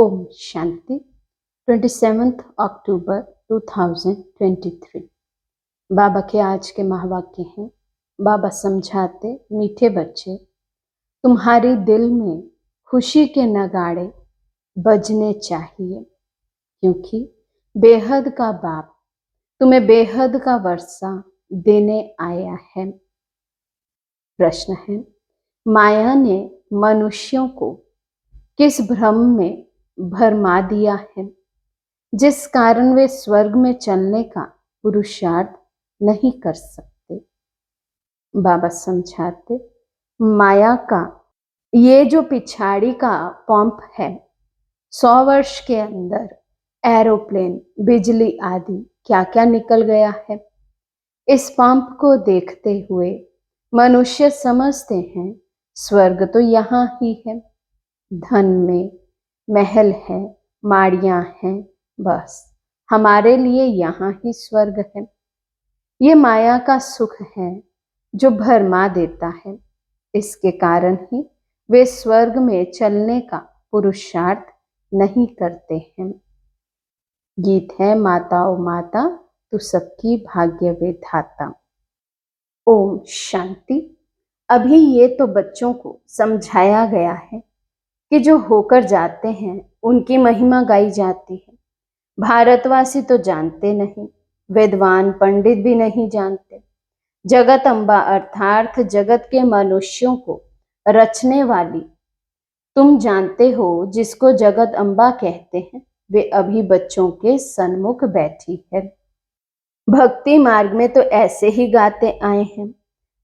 ओम शांति 27 अक्टूबर 2023। बाबा के आज के महावाक्य हैं। बाबा समझाते, मीठे बच्चे, तुम्हारी दिल में खुशी के नगाड़े बजने चाहिए, क्योंकि बेहद का बाप तुम्हें बेहद का वर्षा देने आया है। प्रश्न है, माया ने मनुष्यों को किस भ्रम में भरमा दिया है, जिस कारण वे स्वर्ग में चलने का पुरुषार्थ नहीं कर सकते। बाबा समझाते, माया का ये जो पिछाड़ी का पंप है, 100 वर्ष के अंदर एरोप्लेन, बिजली आदि क्या क्या निकल गया है। इस पंप को देखते हुए मनुष्य समझते हैं स्वर्ग तो यहाँ ही है, धन में महल है, माड़ियां हैं, बस हमारे लिए यहाँ ही स्वर्ग है। ये माया का सुख है जो भरमा देता है। इसके कारण ही वे स्वर्ग में चलने का पुरुषार्थ नहीं करते हैं। गीत है, माताओं माता तू सबकी भाग्य विधाता। ओम शांति। अभी ये तो बच्चों को समझाया गया है कि जो होकर जाते हैं उनकी महिमा गाई जाती है। भारतवासी तो जानते नहीं, विद्वान पंडित भी नहीं जानते। जगत अम्बा अर्थात जगत के मनुष्यों को रचने वाली तुम जानते हो, जिसको जगत अम्बा कहते हैं, वे अभी बच्चों के सन्मुख बैठी है। भक्ति मार्ग में तो ऐसे ही गाते आए हैं।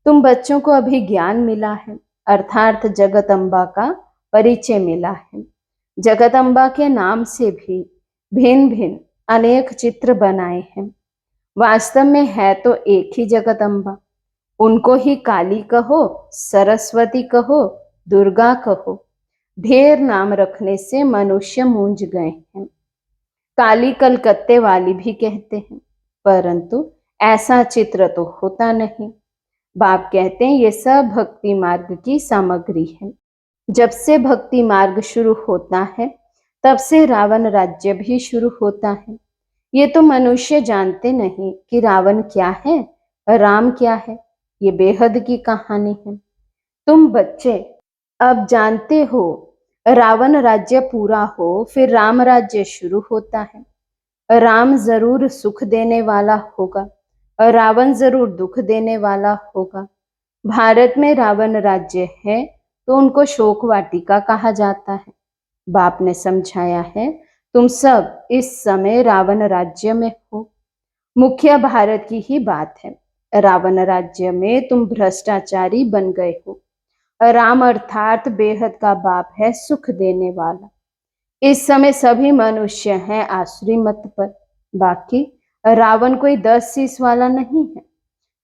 तुम बच्चों को अभी ज्ञान मिला है, अर्थात जगत अम्बा का परिचय मिला है। जगदम्बा के नाम से भी भिन्न भिन्न अनेक चित्र बनाए हैं। वास्तव में है तो एक ही जगदम्बा। उनको ही काली कहो, सरस्वती कहो, दुर्गा कहो, ढेर नाम रखने से मनुष्य मूंझ गए हैं। काली कलकत्ते वाली भी कहते हैं, परंतु ऐसा चित्र तो होता नहीं। बाप कहते हैं ये सब भक्ति मार्ग की सामग्री है। जब से भक्ति मार्ग शुरू होता है तब से रावण राज्य भी शुरू होता है। ये तो मनुष्य जानते नहीं कि रावण क्या है, राम क्या है। ये बेहद की कहानी है। तुम बच्चे अब जानते हो, रावण राज्य पूरा हो फिर राम राज्य शुरू होता है। राम जरूर सुख देने वाला होगा, रावण जरूर दुख देने वाला होगा। भारत में रावण राज्य है तो उनको शोक वाटिका कहा जाता है। बाप ने समझाया है, तुम सब इस समय रावण राज्य में हो। मुख्य भारत की ही बात है। रावण राज्य में तुम भ्रष्टाचारी बन गए हो। राम अर्थात बेहद का बाप है, सुख देने वाला। इस समय सभी मनुष्य हैं आसुरी मत पर। बाकी रावण कोई 10 शीश वाला नहीं है।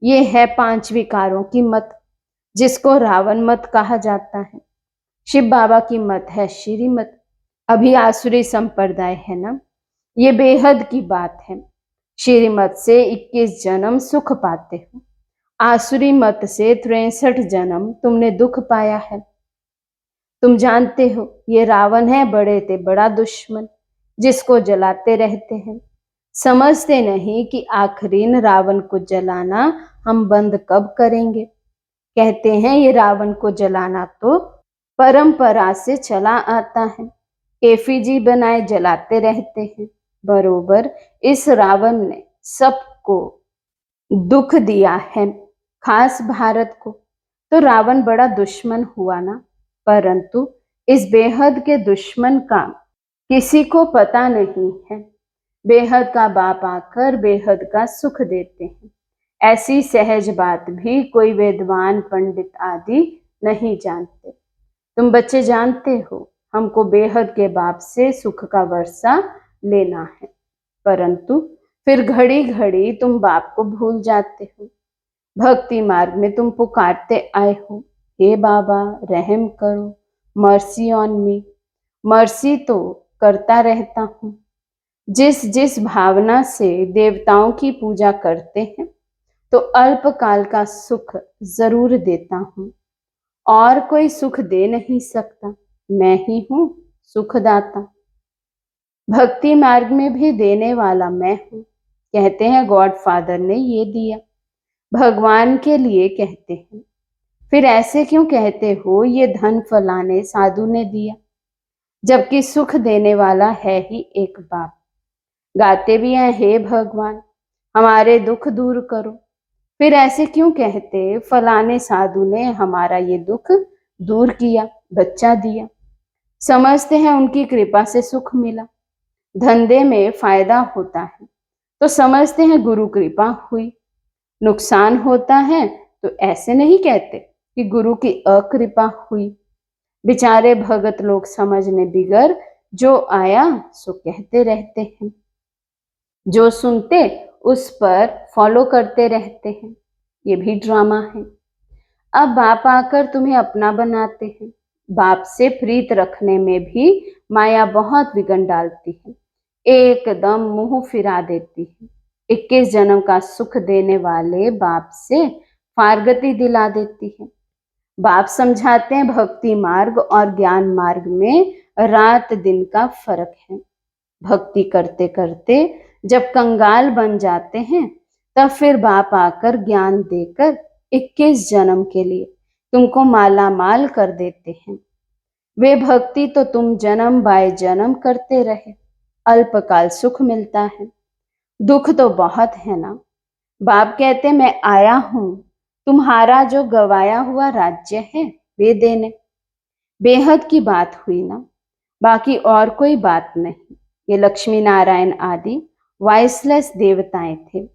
ये है 5 विकारों की मत, जिसको रावण मत कहा जाता है। शिव बाबा की मत है श्री मत। अभी आसुरी संप्रदाय है ना, ये बेहद की बात है। श्री मत से 21 जन्म सुख पाते हो, आसुरी मत से 63 जन्म तुमने दुख पाया है। तुम जानते हो ये रावण है बड़े ते बड़ा दुश्मन, जिसको जलाते रहते हैं। समझते नहीं कि आखिरीन रावण को जलाना हम बंद कब करेंगे। कहते हैं ये रावण को जलाना तो परंपरा से चला आता है। एफिजी बनाए जलाते रहते हैं। बरोबर इस रावण ने सबको दुख दिया है, खास भारत को। तो रावण बड़ा दुश्मन हुआ ना, परंतु इस बेहद के दुश्मन का किसी को पता नहीं है। बेहद का बाप आकर बेहद का सुख देते हैं। ऐसी सहज बात भी कोई विद्वान पंडित आदि नहीं जानते। तुम बच्चे जानते हो हमको बेहद के बाप से सुख का वर्षा लेना है, परंतु फिर घड़ी घड़ी तुम बाप को भूल जाते हो। भक्ति मार्ग में तुम पुकारते आए हो, हे बाबा रहम करो, मर्सी ऑन मी। मर्सी तो करता रहता हूँ। जिस जिस भावना से देवताओं की पूजा करते हैं तो अल्पकाल का सुख जरूर देता हूँ। और कोई सुख दे नहीं सकता, मैं ही हूँ सुखदाता। भक्ति मार्ग में भी देने वाला मैं हूँ। कहते हैं गॉड फादर ने ये दिया, भगवान के लिए कहते हैं। फिर ऐसे क्यों कहते हो ये धन फलाने साधु ने दिया, जबकि सुख देने वाला है ही एक बाप। गाते भी हैं हे भगवान हमारे दुख दूर करो। फिर ऐसे क्यों कहते फलाने साधु ने हमारा ये दुख दूर किया, बच्चा दिया। समझते हैं उनकी कृपा से सुख मिला। धंधे में फायदा होता है तो समझते हैं गुरु कृपा हुई। नुकसान होता है तो ऐसे नहीं कहते कि गुरु की अकृपा हुई। बेचारे भगत लोग समझने बिगर जो आया सो कहते रहते हैं, जो सुनते उस पर फॉलो करते रहते हैं। ये भी ड्रामा है। अब बाप आकर तुम्हें अपना बनाते हैं। बाप से प्रीत रखने में भी माया बहुत विघन डालती है, एकदम मुंह फिरा देती है। 21 जन्म का सुख देने वाले बाप से फारगती दिला देती है। बाप समझाते हैं भक्ति मार्ग और ज्ञान मार्ग में रात दिन का फर्क है। भक्ति करते करते जब कंगाल बन जाते हैं तब फिर बाप आकर ज्ञान देकर 21 जन्म के लिए तुमको माला माल कर देते हैं। वे भक्ति तो तुम जन्म बाय जन्म करते रहे, अल्पकाल सुख मिलता है, दुख तो बहुत है ना। बाप कहते मैं आया हूं तुम्हारा जो गवाया हुआ राज्य है वे देने। बेहद की बात हुई ना, बाकी और कोई बात नहीं। ये लक्ष्मी नारायण आदि वॉइसलेस देवताएं थे।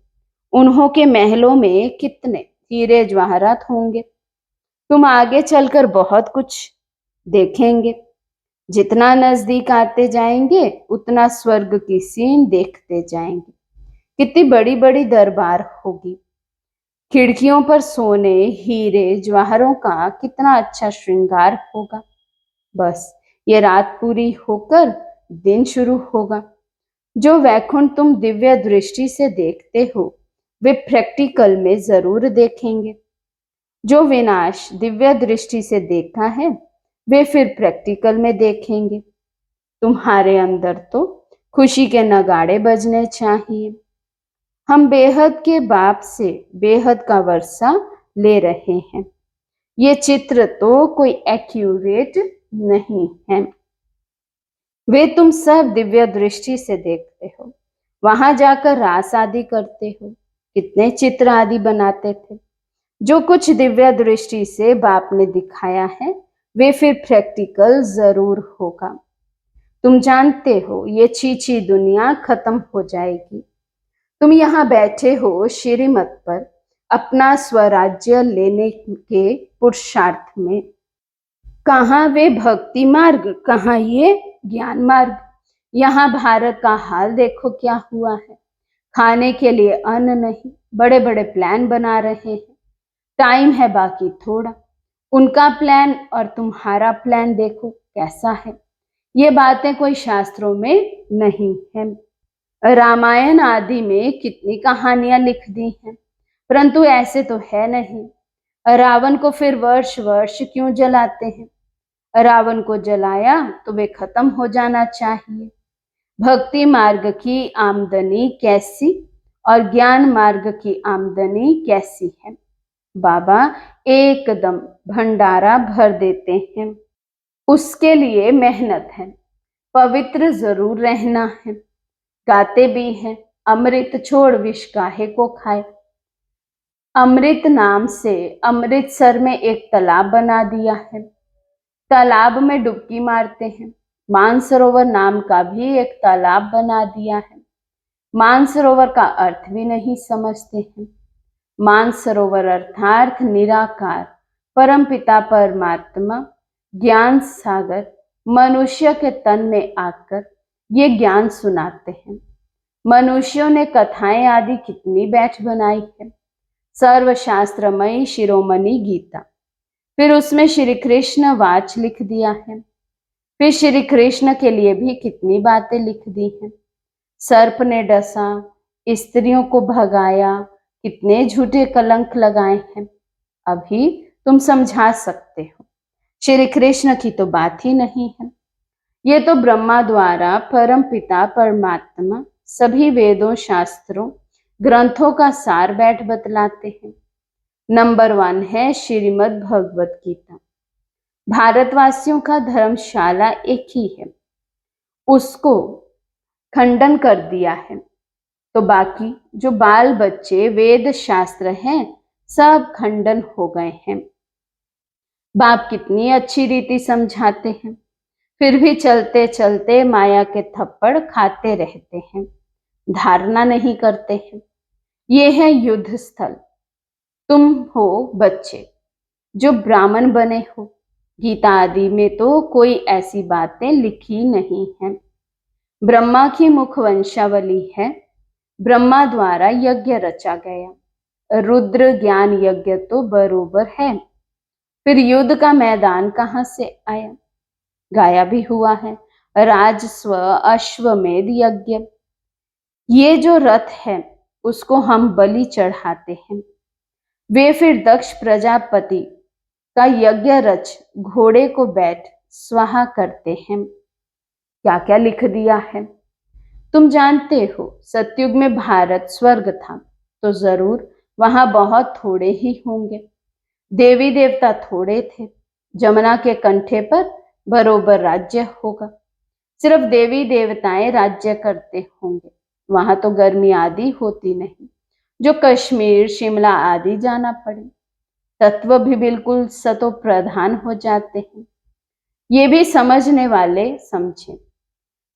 उन्हों के महलों में कितने हीरे जवाहरात होंगे। तुम आगे चलकर बहुत कुछ देखेंगे। जितना नजदीक आते जाएंगे उतना स्वर्ग की सीन देखते जाएंगे। कितनी बड़ी बड़ी दरबार होगी, खिड़कियों पर सोने हीरे जवाहरों का कितना अच्छा श्रृंगार होगा। बस ये रात पूरी होकर दिन शुरू होगा। जो वैकुंठ तुम दिव्य दृष्टि से देखते हो वे प्रैक्टिकल में जरूर देखेंगे। जो विनाश दिव्य दृष्टि से देखा है वे फिर प्रैक्टिकल में देखेंगे। तुम्हारे अंदर तो खुशी के नगाड़े बजने चाहिए। हम बेहद के बाप से बेहद का वर्षा ले रहे हैं। ये चित्र तो कोई एक्यूरेट नहीं है। वे तुम सब दिव्य दृष्टि से देखते हो। वहां जाकर रास आदि करते हो। कितने चित्र आदि बनाते थे। जो कुछ दिव्य दृष्टि से बाप ने दिखाया है वे फिर प्रैक्टिकल जरूर होगा। तुम जानते हो ये छीछी दुनिया खत्म हो जाएगी। तुम यहाँ बैठे हो श्रीमत पर अपना स्वराज्य लेने के पुरुषार्थ में। कहाँ वे भक्ति मार्ग, कहाँ ये ज्ञान मार्ग। यहाँ भारत का हाल देखो क्या हुआ है। खाने के लिए अन्न नहीं, बड़े बड़े प्लान बना रहे हैं। टाइम है बाकी थोड़ा। उनका प्लान और तुम्हारा प्लान देखो कैसा है। ये बातें कोई शास्त्रों में नहीं है। रामायण आदि में कितनी कहानियां लिख दी हैं, परंतु ऐसे तो है नहीं। रावण को फिर वर्ष वर्ष क्यों जलाते हैं। रावण को जलाया तो वे खत्म हो जाना चाहिए। भक्ति मार्ग की आमदनी कैसी और ज्ञान मार्ग की आमदनी कैसी है। बाबा एकदम भंडारा भर देते हैं। उसके लिए मेहनत है, पवित्र जरूर रहना है। गाते भी हैं अमृत छोड़ विष काहे को खाए। अमृत नाम से अमृतसर में एक तालाब बना दिया है। तालाब में डुबकी मारते हैं। मानसरोवर नाम का भी एक तालाब बना दिया है। मानसरोवर का अर्थ भी नहीं समझते हैं। मानसरोवर अर्थात निराकार परमपिता परमात्मा ज्ञान सागर मनुष्य के तन में आकर ये ज्ञान सुनाते हैं। मनुष्यों ने कथाएं आदि कितनी बैठ बनाई है। सर्वशास्त्रमयी शिरोमणि गीता, फिर उसमें श्री कृष्ण वाच लिख दिया है। फिर श्री कृष्ण के लिए भी कितनी बातें लिख दी हैं। सर्प ने डसा, स्त्रियों को भगाया, कितने झूठे कलंक लगाए हैं। अभी तुम समझा सकते हो। श्री कृष्ण की तो बात ही नहीं है। ये तो ब्रह्मा द्वारा परम पिता परमात्मा सभी वेदों, शास्त्रों, ग्रंथों का सार बैठ बतलाते हैं। नंबर 1 है श्रीमद् भगवत गीता। भारतवासियों का धर्मशाला एक ही है, उसको खंडन कर दिया है, तो बाकी जो बाल बच्चे वेद शास्त्र हैं सब खंडन हो गए हैं। बाप कितनी अच्छी रीति समझाते हैं, फिर भी चलते चलते माया के थप्पड़ खाते रहते हैं, धारणा नहीं करते हैं। ये है युद्ध स्थल। तुम हो बच्चे जो ब्राह्मण बने हो। गीता आदि में तो कोई ऐसी बातें लिखी नहीं है। ब्रह्मा की मुख वंशावली है। ब्रह्मा द्वारा यज्ञ रचा गया, रुद्र ज्ञान यज्ञ तो बरोबर है। फिर युद्ध का मैदान कहाँ से आया? गाया भी हुआ है, राजस्व अश्वमेध यज्ञ। ये जो रथ है उसको हम बलि चढ़ाते हैं। वे फिर दक्ष प्रजापति का यज्ञ रच घोड़े को बैठ स्वाहा करते हैं। क्या क्या लिख दिया है। तुम जानते हो सतयुग में भारत स्वर्ग था, तो जरूर वहां बहुत थोड़े ही होंगे। देवी देवता थोड़े थे। जमुना के कंठे पर बरोबर राज्य होगा। सिर्फ देवी देवताएं राज्य करते होंगे। वहां तो गर्मी आदि होती नहीं, जो कश्मीर शिमला आदि जाना पड़े। तत्व भी बिल्कुल सतो प्रधान हो जाते हैं। ये भी समझने वाले समझें।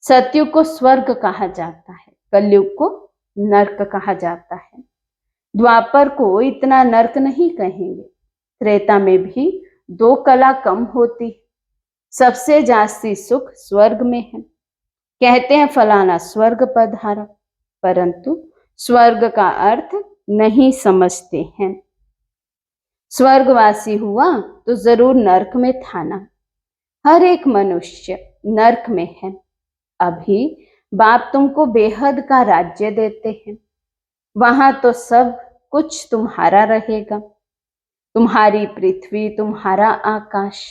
सतयुग को स्वर्ग कहा जाता है, कलयुग को नर्क कहा जाता है। द्वापर को इतना नर्क नहीं कहेंगे। त्रेता में भी 2 कला कम होती है। सबसे जास्ती सुख स्वर्ग में है। कहते हैं फलाना स्वर्ग पधारा, परंतु स्वर्ग का अर्थ नहीं समझते हैं। स्वर्गवासी हुआ तो जरूर नरक में था ना। हर एक मनुष्य नरक में है। अभी बाप तुमको बेहद का राज्य देते हैं। वहां तो सब कुछ तुम्हारा रहेगा। तुम्हारी पृथ्वी, तुम्हारा आकाश।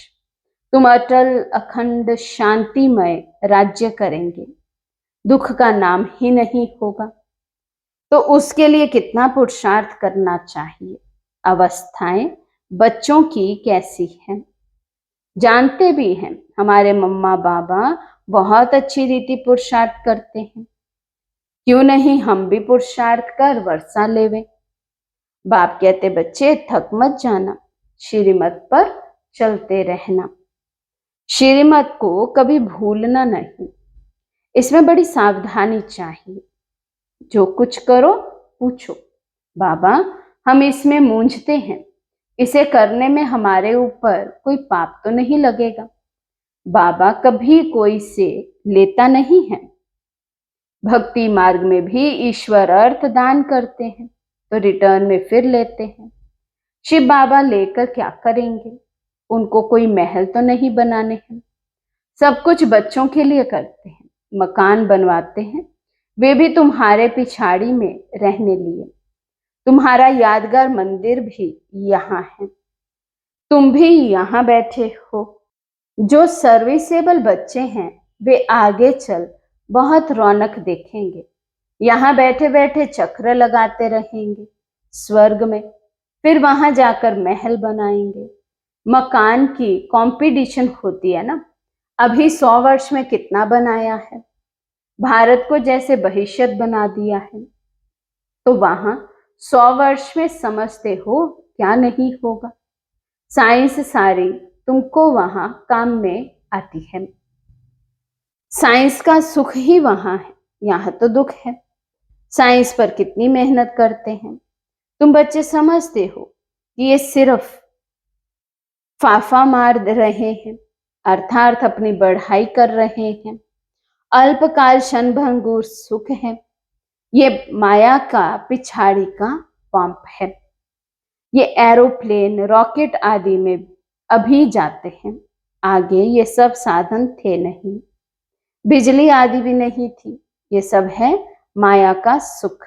तुम अटल अखंड शांतिमय राज्य करेंगे। दुख का नाम ही नहीं होगा। तो उसके लिए कितना पुरुषार्थ करना चाहिए। अवस्थाएं बच्चों की कैसी हैं जानते भी हैं। हमारे मम्मा बाबा बहुत अच्छी रीति पुरुषार्थ करते हैं। क्यों नहीं हम भी पुरुषार्थ कर वर्षा लेवे। बाप कहते बच्चे थक मत जाना, श्रीमत पर चलते रहना। श्रीमत को कभी भूलना नहीं। इसमें बड़ी सावधानी चाहिए। जो कुछ करो पूछो, बाबा हम इसमें मूंझते हैं, इसे करने में हमारे ऊपर कोई पाप तो नहीं लगेगा। बाबा कभी कोई से लेता नहीं है। भक्ति मार्ग में भी ईश्वर अर्थ दान करते हैं तो रिटर्न में फिर लेते हैं। शिव बाबा लेकर क्या करेंगे? उनको कोई महल तो नहीं बनाने हैं। सब कुछ बच्चों के लिए करते हैं। मकान बनवाते हैं, वे भी तुम्हारे पिछाड़ी में रहने लिए। तुम्हारा यादगार मंदिर भी यहाँ है। तुम भी यहाँ बैठे हो। जो सर्विसेबल बच्चे हैं वे आगे चल बहुत रौनक देखेंगे। यहाँ बैठे बैठे चक्र लगाते रहेंगे स्वर्ग में। फिर वहां जाकर महल बनाएंगे। मकान की कंपटीशन होती है ना। अभी 100 वर्ष में कितना बनाया है। भारत को जैसे बहिष्यत बना दिया है, तो वहां 100 वर्ष में समझते हो क्या नहीं होगा। साइंस सारी तुमको वहां काम में आती है। साइंस का सुख ही वहां है, यहाँ तो दुख है। साइंस पर कितनी मेहनत करते हैं। तुम बच्चे समझते हो कि ये सिर्फ फाफा मार रहे हैं, अर्थात अपनी बढ़ाई कर रहे हैं। अल्पकाल क्षणभंगुर सुख है। ये माया का पिछाड़ी का पंप है। ये एरोप्लेन रॉकेट आदि में अभी जाते हैं। आगे ये सब साधन थे नहीं, बिजली आदि भी नहीं थी। ये सब है माया का सुख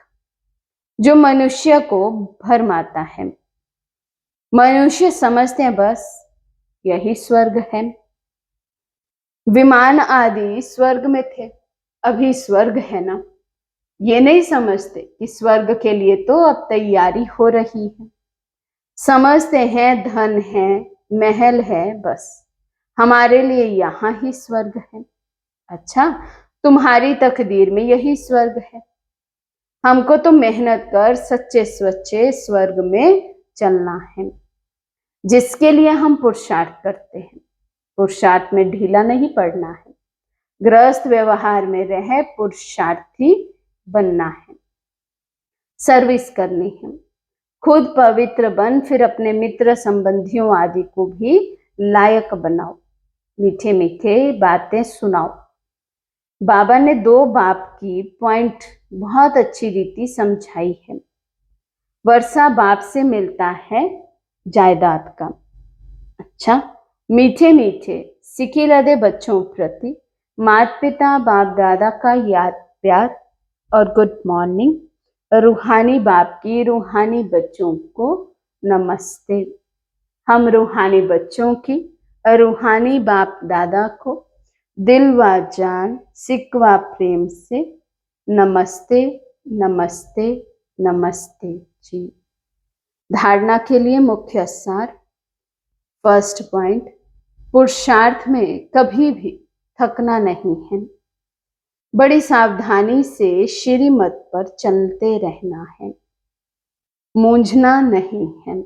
जो मनुष्य को भरमाता है। मनुष्य समझते हैं बस यही स्वर्ग है। विमान आदि स्वर्ग में थे, अभी स्वर्ग है ना। ये नहीं समझते कि स्वर्ग के लिए तो अब तैयारी हो रही है। समझते हैं धन है, महल है, बस हमारे लिए यहाँ ही स्वर्ग है। अच्छा, तुम्हारी तकदीर में यही स्वर्ग है। हमको तो मेहनत कर सच्चे सच्चे स्वर्ग में चलना है, जिसके लिए हम पुरुषार्थ करते हैं। पुरुषार्थ में ढीला नहीं पड़ना है, गृहस्थ व्यवहार में रह पुरुषार्थी बनना है, सर्विस करनी है। खुद पवित्र बन, फिर अपने मित्र संबंधियों आदि को भी लायक बनाओ, मीठे मीठे बातें सुनाओ। बाबा ने 2 बाप की पॉइंट बहुत अच्छी रीति समझाई है। वर्षा बाप से मिलता है जायदाद का। अच्छा, मीठे मीठे सिके लदे बच्चों प्रति माता पिता बाप दादा का याद प्यार और गुड मॉर्निंग। रूहानी बाप की रूहानी बच्चों को नमस्ते। हम रूहानी बच्चों की रूहानी बाप दादा को दिल व जान सिकवा प्रेम से नमस्ते नमस्ते नमस्ते जी। धारणा के लिए मुख्य सार। फर्स्ट पॉइंट, पुरुषार्थ में कभी भी थकना नहीं है, बड़ी सावधानी से श्रीमत पर चलते रहना है, मूंझना नहीं है।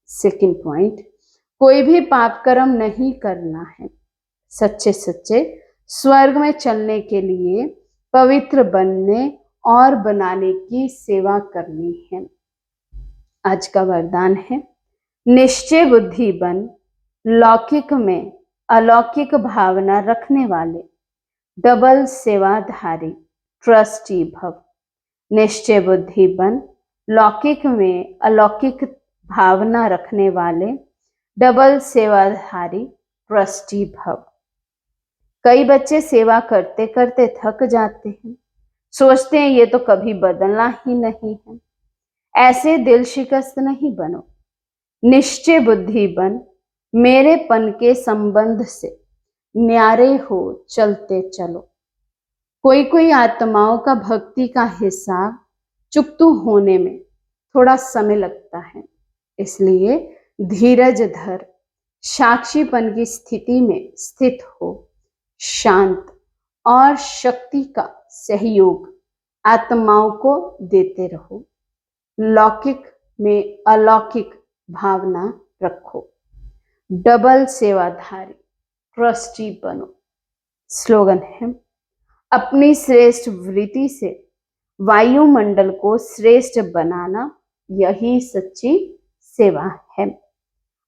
सेकंड पॉइंट, कोई भी पाप कर्म नहीं करना है, सच्चे सच्चे स्वर्ग में चलने के लिए पवित्र बनने और बनाने की सेवा करनी है। आज का वरदान है, निश्चय बुद्धि बन, लौकिक में अलौकिक भावना रखने वाले डबल सेवाधारी ट्रस्टी भव। निश्चय बुद्धि बन, लौकिक में अलौकिक भावना रखने वाले डबल सेवाधारी ट्रस्टी भव। कई बच्चे सेवा करते करते थक जाते हैं, सोचते हैं ये तो कभी बदलना ही नहीं है। ऐसे दिल शिकस्त नहीं बनो, निश्चय बुद्धि बन, मेरेपन के संबंध से न्यारे हो चलते चलो। कोई कोई आत्माओं का भक्ति का हिसाब चुकतू होने में थोड़ा समय लगता है, इसलिए धीरज धर, साक्षीपन की स्थिति में स्थित हो, शांत और शक्ति का सहयोग आत्माओं को देते रहो। लौकिक में अलौकिक भावना रखो, डबल सेवाधारी ट्रस्टी बनो। स्लोगन है, अपनी श्रेष्ठ वृत्ति से वायुमंडल को श्रेष्ठ बनाना यही सच्ची सेवा है।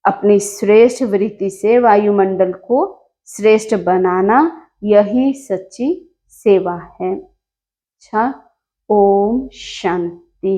अपनी श्रेष्ठ वृत्ति से वायुमंडल को श्रेष्ठ बनाना यही सच्ची सेवा है। अच्छा, ओम शांति।